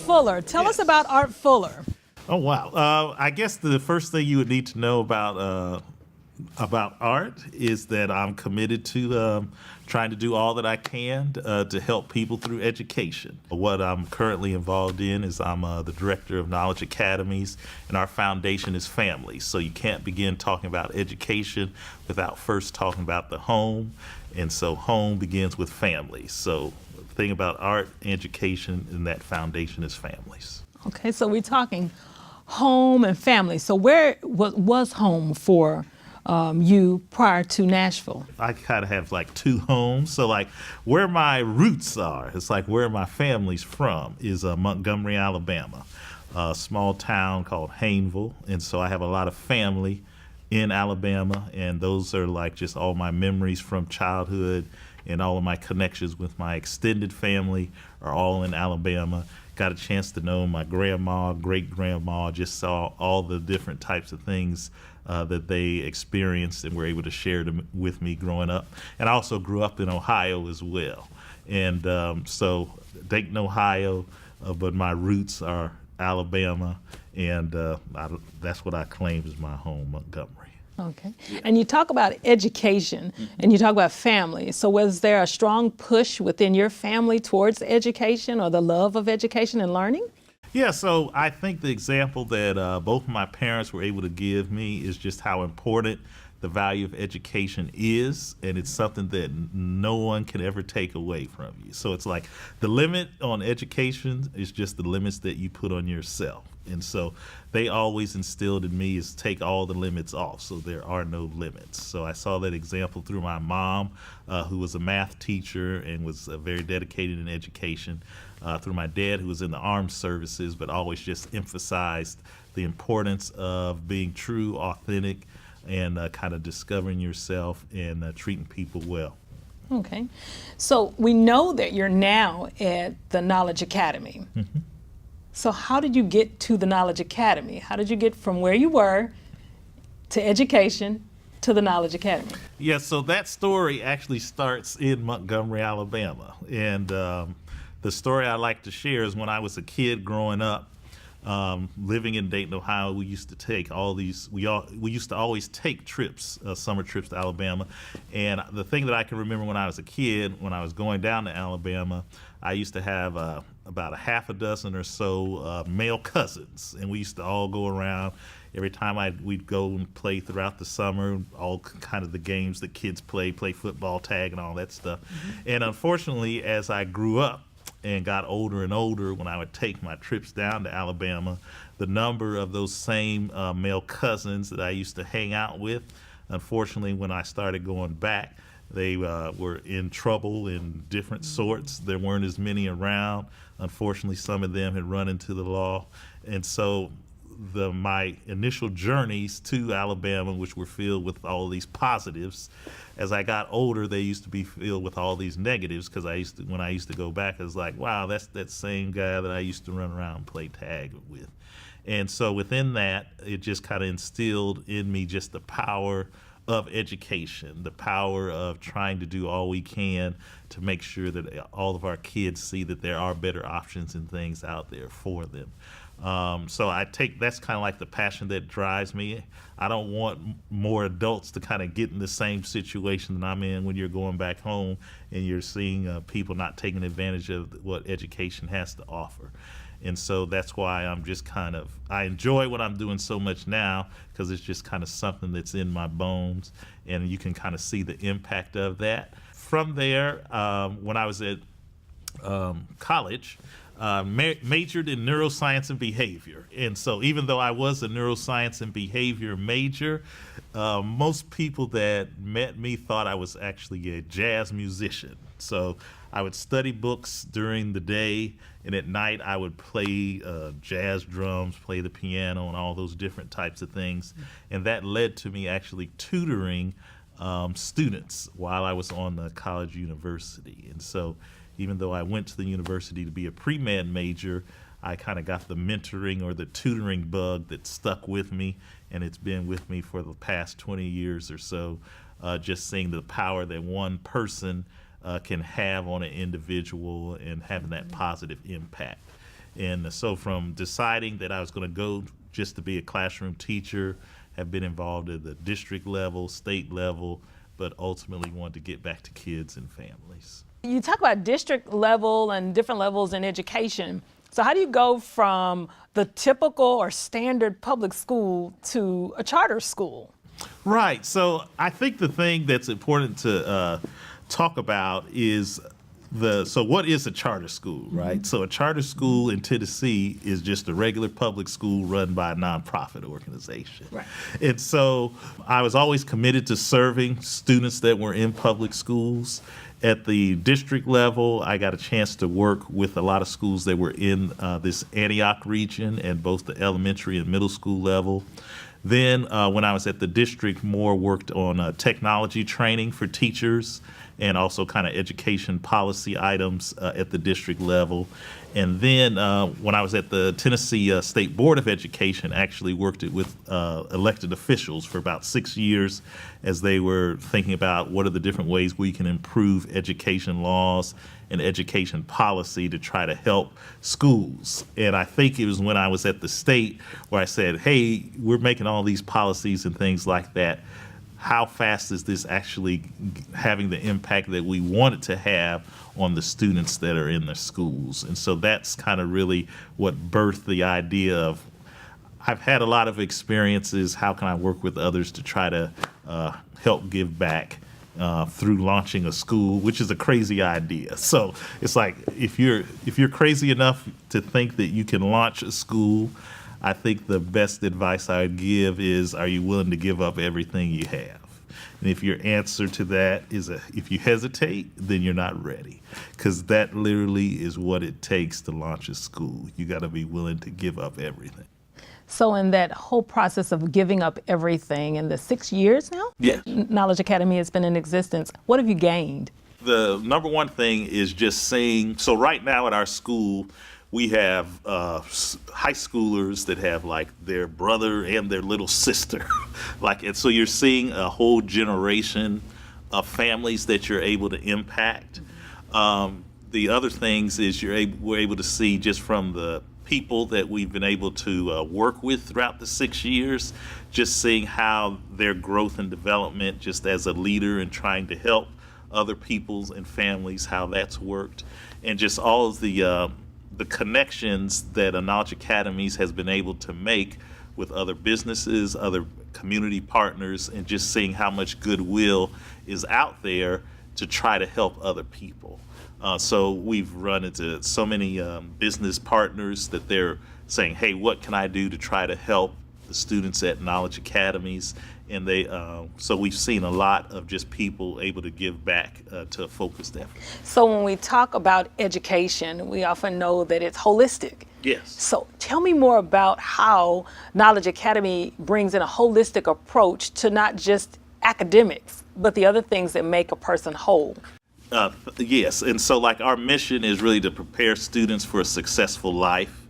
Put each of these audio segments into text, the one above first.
Fuller. Tell us about Art Fuller. Oh wow! I guess the first thing you would need to know about art is that I'm committed to trying to do all that I can to help people through education. What I'm currently involved in is I'm the director of Knowledge Academies, and our foundation is family. So you can't begin talking about education without first talking about the home, and so home begins with family. So the thing about art, education, and that foundation is families. Okay, so we're talking home and family. So where was home for you prior to Nashville? I kind of have like two homes. So like where my roots are, it's like where my family's from is Montgomery, Alabama, a small town called Hayneville. And so I have a lot of family in Alabama, and those are like just all my memories from childhood, and all of my connections with my extended family are all in Alabama. Got a chance to know my grandma, great grandma, just saw all the different types of things that they experienced and were able to share them with me growing up. And I also grew up in Ohio as well. And so Dayton, Ohio, but my roots are Alabama, and that's what I claim as my home, Montgomery. Okay. And you talk about education and you talk about family. So was there a strong push within your family towards education or the love of education and learning? Yeah, so I think the example that both my parents were able to give me is just how important the value of education is, and it's something that no one can ever take away from you. So it's like the limit on education is just the limits that you put on yourself. And so they always instilled in me is take all the limits off, so there are no limits. So I saw that example through my mom, who was a math teacher and was very dedicated in education, through my dad, who was in the armed services, but always just emphasized the importance of being true, authentic, and kind of discovering yourself and treating people well. Okay. So we know that you're now at the Knowledge Academy. Mm-hmm. So how did you get to the Knowledge Academy? How did you get from where you were to education to the Knowledge Academy? Yeah, so that story actually starts in Montgomery, Alabama. And the story I like to share is when I was a kid growing up, living in Dayton, Ohio, we used to take all these. We used to always take trips, summer trips to Alabama. And the thing that I can remember when I was a kid, when I was going down to Alabama, I used to have about a half a dozen or so male cousins, and we used to all go around. Every time we'd go and play throughout the summer, all kind of the games that kids play football, tag, and all that stuff. Mm-hmm. And unfortunately, as I grew up and got older and older, when I would take my trips down to Alabama, the number of those same male cousins that I used to hang out with, unfortunately, when I started going back, they were in trouble in different sorts. There weren't as many around. Unfortunately, some of them had run into the law. And so my initial journeys to Alabama, which were filled with all these positives, as I got older, they used to be filled with all these negatives, because when I used to go back, I was like, wow, that's that same guy that I used to run around and play tag with. And so within that, it just kind of instilled in me just the power of education, the power of trying to do all we can to make sure that all of our kids see that there are better options and things out there for them. So that's kind of like the passion that drives me. I don't want more adults to kind of get in the same situation that I'm in when you're going back home and you're seeing people not taking advantage of what education has to offer. And so that's why I enjoy what I'm doing so much now, because it's just kind of something that's in my bones, and you can kind of see the impact of that. From there, when I was at college, majored in neuroscience and behavior. And so even though I was a neuroscience and behavior major, most people that met me thought I was actually a jazz musician. So I would study books during the day, and at night I would play jazz drums, play the piano, and all those different types of things. And that led to me actually tutoring students while I was on the college university. And so even though I went to the university to be a pre-med major, I kind of got the mentoring or the tutoring bug that stuck with me, and it's been with me for the past 20 years or so, just seeing the power that one person can have on an individual and having that positive impact. And so from deciding that I was going to go just to be a classroom teacher, have been involved at the district level, state level, but ultimately wanted to get back to kids and families. You talk about district level and different levels in education. So how do you go from the typical or standard public school to a charter school? Right. So I think the thing that's important to talk about is so what is a charter school, right? Mm-hmm. So a charter school in Tennessee is just a regular public school run by a nonprofit organization. Right. And so I was always committed to serving students that were in public schools. At the district level, I got a chance to work with a lot of schools that were in this Antioch region and both the elementary and middle school level. Then when I was at the district, more worked on technology training for teachers and also kind of education policy items at the district level. And then when I was at the Tennessee State Board of Education, actually worked it with elected officials for about 6 years as they were thinking about what are the different ways we can improve education laws and education policy to try to help schools. And I think it was when I was at the state where I said, hey, we're making all these policies and things like that. How fast is this actually having the impact that we want it to have on the students that are in the schools? And so that's kind of really what birthed the idea of, I've had a lot of experiences, how can I work with others to try to help give back through launching a school, which is a crazy idea. So it's like, if you're crazy enough to think that you can launch a school, I think the best advice I would give is, are you willing to give up everything you have? And if your answer to that is if you hesitate, then you're not ready, because that literally is what it takes to launch a school. You got to be willing to give up everything. So in that whole process of giving up everything in the 6 years now, yeah, Knowledge Academy has been in existence, what have you gained? The number one thing is just saying, so right now at our school, we have high schoolers that have like their brother and their little sister. And so you're seeing a whole generation of families that you're able to impact. The other things is we're able to see just from the people that we've been able to work with throughout the 6 years, just seeing how their growth and development just as a leader and trying to help other peoples and families, how that's worked. And just all of the connections that Knowledge Academies has been able to make with other businesses, other community partners, and just seeing how much goodwill is out there to try to help other people. So we've run into so many business partners that they're saying, hey, what can I do to try to help the students at Knowledge Academies? And so we've seen a lot of just people able to give back to a focused effort. So when we talk about education, we often know that it's holistic. Yes. So tell me more about how Knowledge Academy brings in a holistic approach to not just academics, but the other things that make a person whole. Yes, and so like our mission is really to prepare students for a successful life,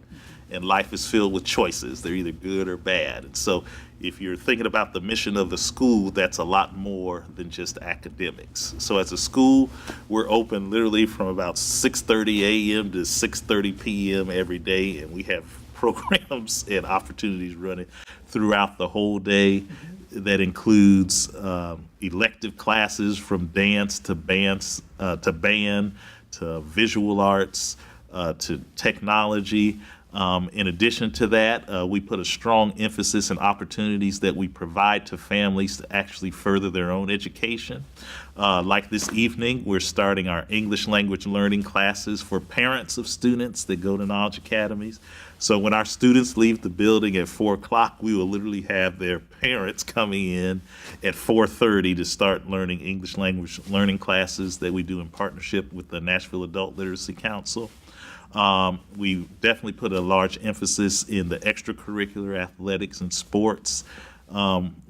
and life is filled with choices. They're either good or bad. And so if you're thinking about the mission of the school, that's a lot more than just academics. So as a school, we're open literally from about 6:30 a.m. to 6:30 p.m. every day, and we have programs and opportunities running throughout the whole day. That includes elective classes from dance to band to visual arts to technology. In addition to that, we put a strong emphasis on opportunities that we provide to families to actually further their own education. Like this evening, we're starting our English language learning classes for parents of students that go to Knowledge Academies. So when our students leave the building at 4 o'clock, we will literally have their parents coming in at 4:30 to start learning English language learning classes that we do in partnership with the Nashville Adult Literacy Council. We definitely put a large emphasis in the extracurricular athletics and sports.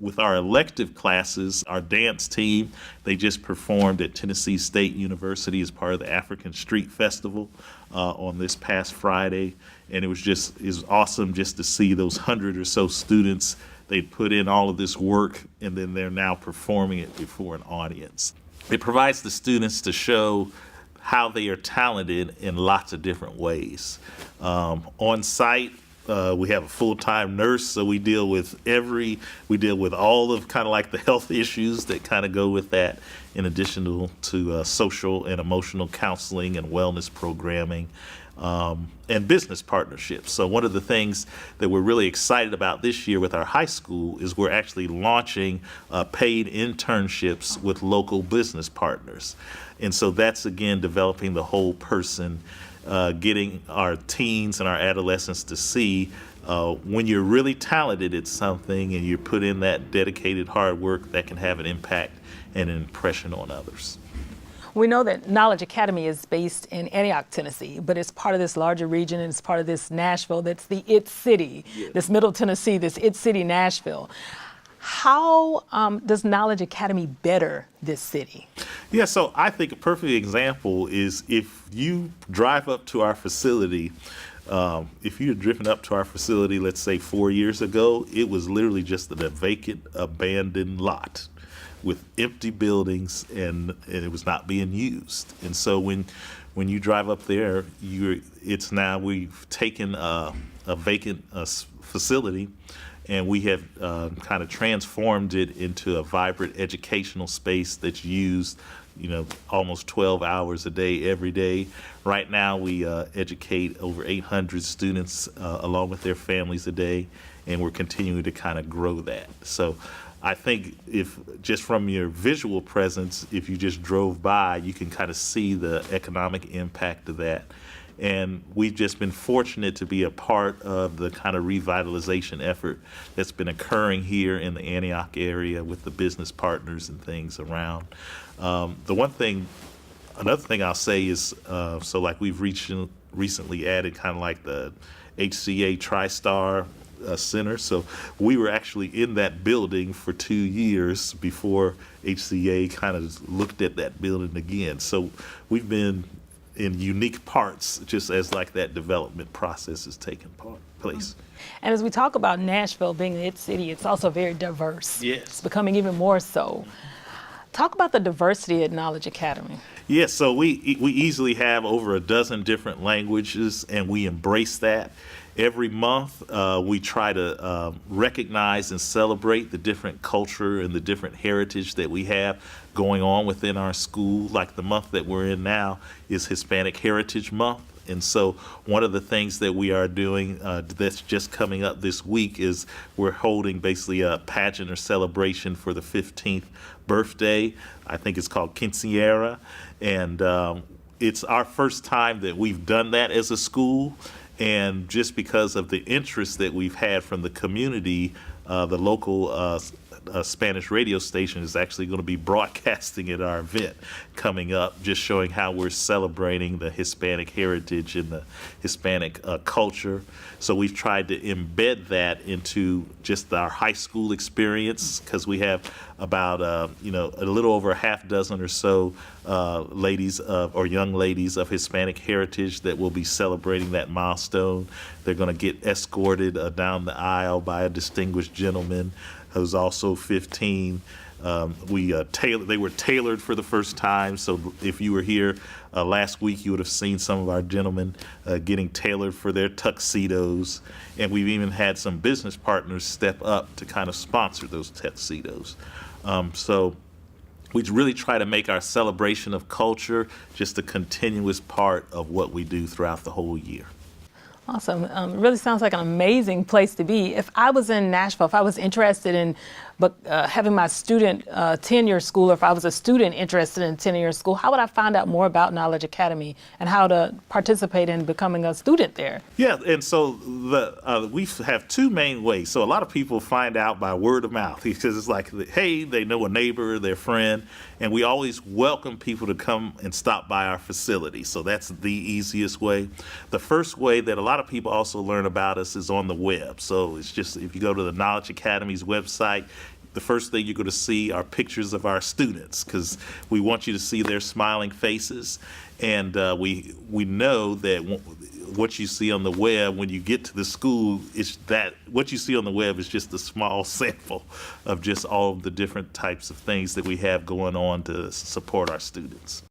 With our elective classes, our dance team, they just performed at Tennessee State University as part of the African Street Festival on this past Friday. And it was awesome just to see those 100 or so students. They put in all of this work, and then they're now performing it before an audience. It provides the students to show how they are talented in lots of different ways. On site, we have a full-time nurse, so we deal with all of kind of like the health issues that kind of go with that, in addition to social and emotional counseling and wellness programming. And business partnerships. So one of the things that we're really excited about this year with our high school is we're actually launching paid internships with local business partners. And so that's, again, developing the whole person, getting our teens and our adolescents to see when you're really talented at something and you put in that dedicated hard work, that can have an impact and an impression on others. We know that Knowledge Academy is based in Antioch, Tennessee, but it's part of this larger region, and it's part of this Nashville that's the IT city, this Middle Tennessee, this IT city, Nashville. How does Knowledge Academy better this city? Yeah, so I think a perfect example is if you drive up to our facility. If you're driven up to our facility, let's say 4 years ago, it was literally just a vacant, abandoned lot with empty buildings, and it was not being used. And so when you drive up there, it's now we've taken a vacant facility, and we have kind of transformed it into a vibrant educational space that's used, almost 12 hours a day, every day. Right now, we educate over 800 students along with their families a day, and we're continuing to kind of grow that. So I think if just from your visual presence, if you just drove by, you can kind of see the economic impact of that. And we've just been fortunate to be a part of the kind of revitalization effort that's been occurring here in the Antioch area with the business partners and things around. Another thing I'll say is, so like we've recently added kind of like the HCA TriStar Center. So we were actually in that building for 2 years before HCA kind of looked at that building again. So we've been in unique parts just as like that development process is taking place. And as we talk about Nashville being an IT city, it's also very diverse. Yes. It's becoming even more so. Talk about the diversity at Knowledge Academy. Yes, so we easily have over a dozen different languages, and we embrace that. Every month, we try to recognize and celebrate the different culture and the different heritage that we have going on within our school. Like the month that we're in now is Hispanic Heritage Month. And so one of the things that we are doing that's just coming up this week is we're holding basically a pageant or celebration for the 15th birthday. I think it's called Quinceañera. And it's our first time that we've done that as a school. And just because of the interest that we've had from the community, the local Spanish radio station is actually going to be broadcasting at our event coming up, just showing how we're celebrating the Hispanic heritage and the Hispanic culture. So we've tried to embed that into just our high school experience, because we have about a little over a half dozen or so young ladies of Hispanic heritage that will be celebrating that milestone. They're going to get escorted down the aisle by a distinguished gentleman who's also 15. They were tailored for the first time. So if you were here last week, you would have seen some of our gentlemen getting tailored for their tuxedos. And we've even had some business partners step up to kind of sponsor those tuxedos. So we really try to make our celebration of culture just a continuous part of what we do throughout the whole year. Awesome. It really sounds like an amazing place to be. If I was in Nashville, if I was interested in having my student attend your school, or if I was a student interested in attending your school, how would I find out more about Knowledge Academy and how to participate in becoming a student there? Yeah, and so we have two main ways. So a lot of people find out by word of mouth, because it's like, hey, they know a neighbor, their friend, and we always welcome people to come and stop by our facility. So that's the easiest way. The first way that a lot of people also learn about us is on the web. So it's just, if you go to the Knowledge Academy's website, the first thing you're going to see are pictures of our students, because we want you to see their smiling faces. And we know that what you see on the web when you get to the school is that what you see on the web is just a small sample of just all of the different types of things that we have going on to support our students.